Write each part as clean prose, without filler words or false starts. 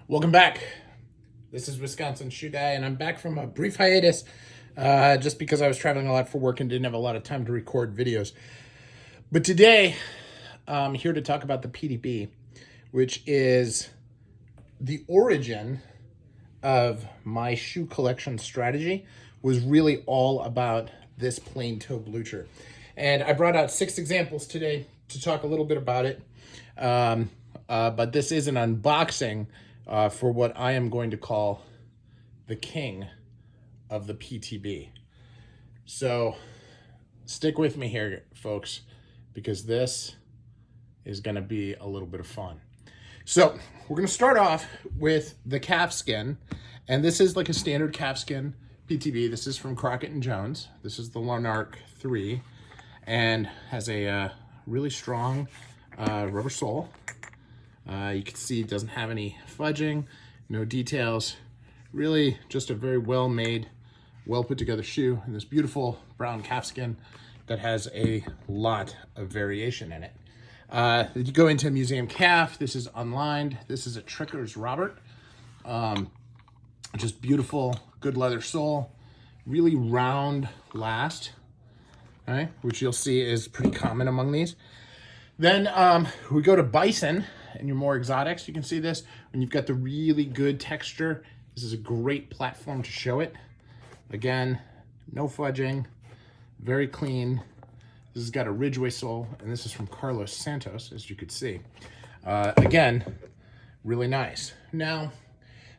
Welcome back. This is Wisconsin Shoe Guy, and I'm back from a brief hiatus just because I was traveling a lot for work and didn't have a lot of time to record videos. But today, I'm here to talk about the PTB, which is the origin of my shoe collection strategy. Was really all about this plain toe blucher. And I brought out 6 examples today to talk a little bit about it. But this is an unboxing for what I am going to call the king of the PTB. So stick with me here, folks, because this is going to be a little bit of fun. So we're going to start off with the calf skin, and this is like a standard calf skin PTB. This is from Crockett and Jones. This is the Lanark 3 and has a really strong rubber sole. You can see it doesn't have any fudging, no details. Really just a very well-made, well-put-together shoe in this beautiful brown calfskin that has a lot of variation in it. You go into a museum calf. This is unlined. This is a Tricker's Robert. Just beautiful, good leather sole. Really round last, right? Which you'll see is pretty common among these. Then we go to bison and your more exotics. You can see this when you've got the really good texture. This is a great platform to show it. Again, no fudging, very clean. This has got a Ridgeway sole, and this is from Santos, as you could see. Again, really nice. Now,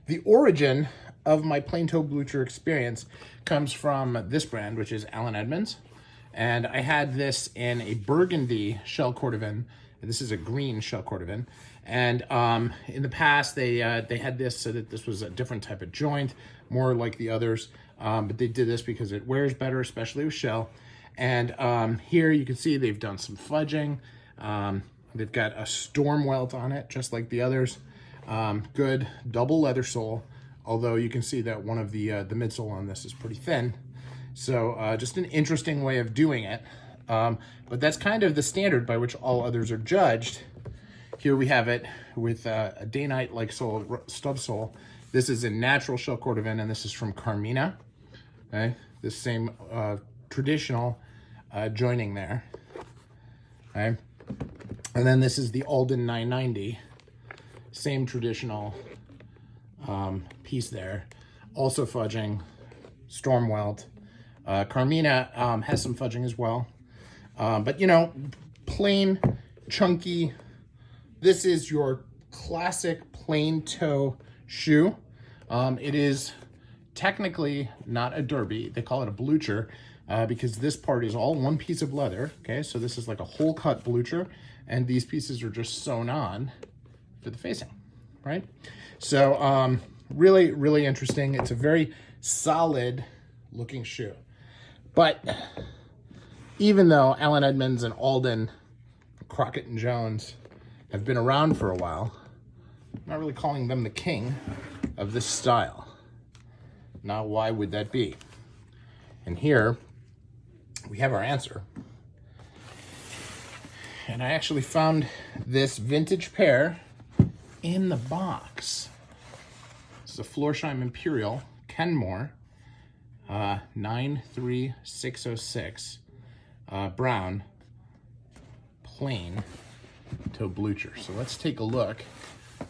the origin of my plain toe blucher experience comes from this brand, which is Edmonds. And I had this in a burgundy shell Cordovan. This is a green shell Cordovan. And in the past, they had this so that this was a different type of joint, more like the others. But they did this because it wears better, especially with shell. And here you can see they've done some fudging. They've got a storm welt on it, just like the others. Good double leather sole, although you can see that one of the midsole on this is pretty thin. So just an interesting way of doing it. But that's kind of the standard by which all others are judged. Here we have it with a day-night-like sole, stub sole. This is a natural shell Cordovan, and this is from Carmina. Okay, this same traditional joining there. Okay, and then this is the Alden 990. Same traditional piece there. Also fudging, storm welt. Carmina has some fudging as well. But, you know, plain, chunky. This is your classic plain toe shoe. It is technically not a derby. They call it a blucher because this part is all one piece of leather. Okay, so this is like a whole cut blucher, and these pieces are just sewn on for the facing, right? So really, really interesting. It's a very solid looking shoe. But even though Edmonds and Alden, Crockett and Jones have been around for a while, I'm not really calling them the king of this style. Now, why would that be? And here we have our answer. And I actually found this vintage pair in the box. This is a Florsheim Imperial Kenmore 93606 brown plain toe blucher. So let's take a look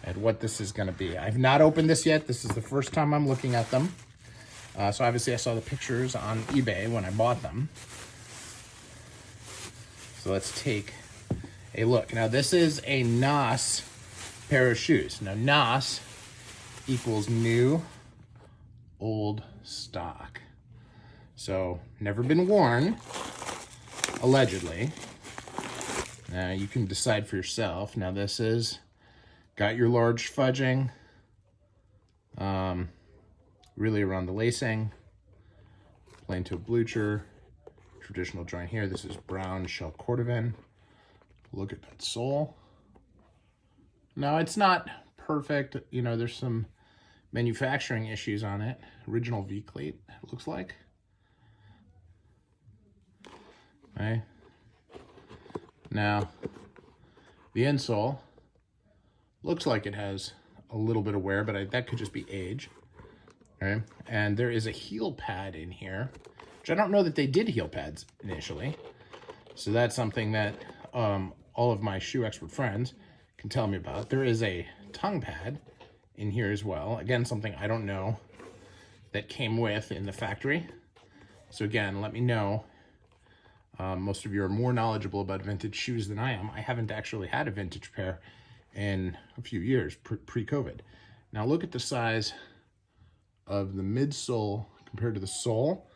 at what this is going to be. I've not opened this yet. This is the first time I'm looking at them. So obviously I saw the pictures on eBay when I bought them. So let's take a look. Now this is a NOS pair of shoes. Now NOS equals new, old stock. So never been worn, allegedly. Now you can decide for yourself. Now this is got your large fudging, really around the lacing, plain toe blucher, traditional joint here. This is brown shell Cordovan. Look at that sole. Now it's not perfect. You know, there's some manufacturing issues on it. Original V-plate, it looks like. Okay. Now, the insole looks like it has a little bit of wear, but that could just be age. Okay. And there is a heel pad in here, which I don't know that they did heel pads initially. So that's something that all of my shoe expert friends can tell me about. There is a tongue pad in here as well. Again, something I don't know that came with in the factory. So again, let me know. Most of you are more knowledgeable about vintage shoes than I am. I haven't actually had a vintage pair in a few years, pre-COVID. Now look at the size of the midsole compared to the sole.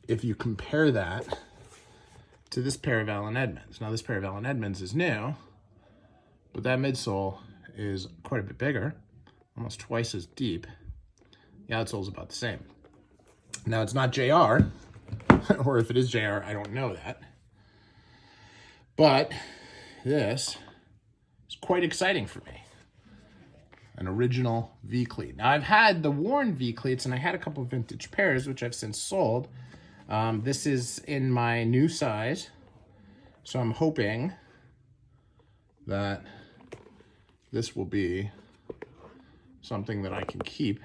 If you compare that to this pair of Allen Edmonds. Now this pair of Allen Edmonds is new, but that midsole is quite a bit bigger, almost twice as deep. The outsole is about the same. Now it's not JR, or if it is JR, I don't know that. But this is quite exciting for me. An original V-cleat. Now I've had the worn V-cleats and I had a couple of vintage pairs, which I've since sold. This is in my new size. So I'm hoping that this will be something that I can keep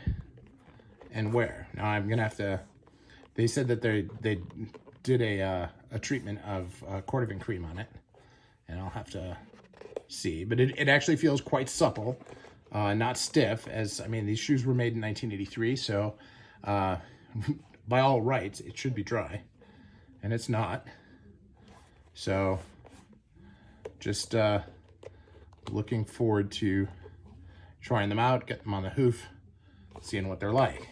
and wear. Now I'm gonna have to, they said that they did a treatment of Cordovan cream on it, and I'll have to see, but it actually feels quite supple, not stiff, as, I mean, these shoes were made in 1983, so by all rights, it should be dry, and it's not. So just looking forward to trying them out, getting them on the hoof, seeing what they're like.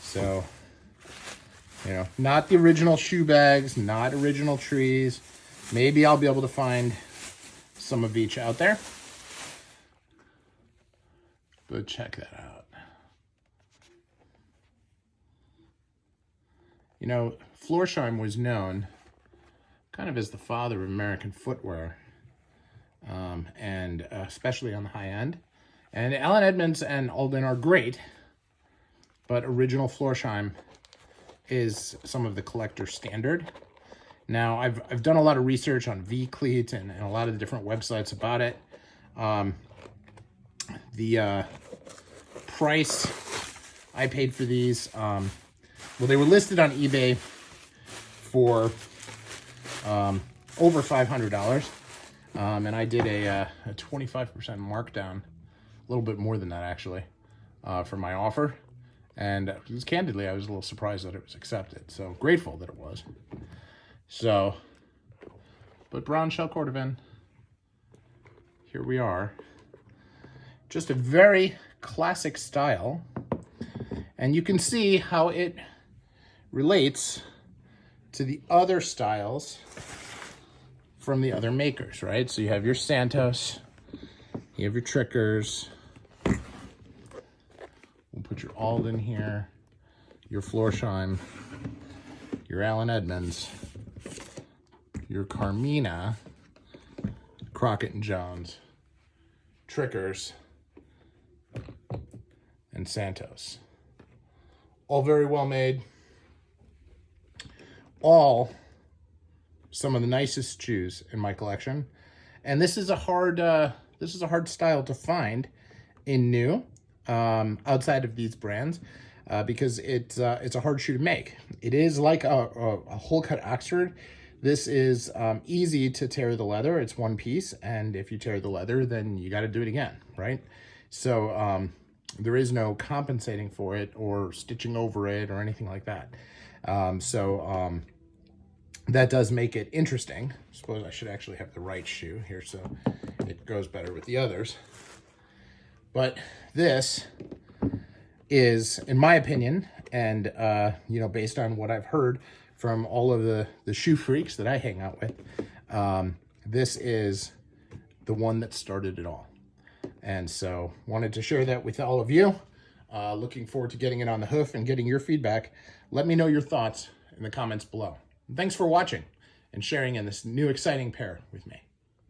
So, you know, not the original shoe bags, not original trees. Maybe I'll be able to find some of each out there. But check that out. You know, Florsheim was known kind of as the father of American footwear, and especially on the high end. And Allen Edmonds and Alden are great, but original Florsheim is some of the collector standard. Now, I've done a lot of research on V-cleat and a lot of the different websites about it. The price I paid for these, well, they were listed on eBay for over $500, and I did a 25% markdown, a little bit more than that actually, for my offer. And candidly, I was a little surprised that it was accepted. So grateful that it was. So, but brown shell Cordovan, here we are. Just a very classic style. And you can see how it relates to the other styles from the other makers, right? So you have your Santos, you have your Trickers, we'll put your Alden here, your Florsheim, your Allen Edmonds, your Carmina, Crockett and Jones, Trickers, and Santos. All very well made. All some of the nicest shoes in my collection. And this is a hard style to find in new, outside of these brands, because it's a hard shoe to make. It is like a whole cut Oxford. This is easy to tear the leather. It's one piece, and if you tear the leather, then you got to do it again, right? So there is no compensating for it or stitching over it or anything like that. That does make it interesting. I suppose I should actually have the right shoe here so it goes better with the others. But this is, in my opinion, and you know, based on what I've heard from all of the shoe freaks that I hang out with, this is the one that started it all. And so wanted to share that with all of you. Looking forward to getting it on the hoof and getting your feedback. Let me know your thoughts in the comments below. And thanks for watching and sharing in this new exciting pair with me.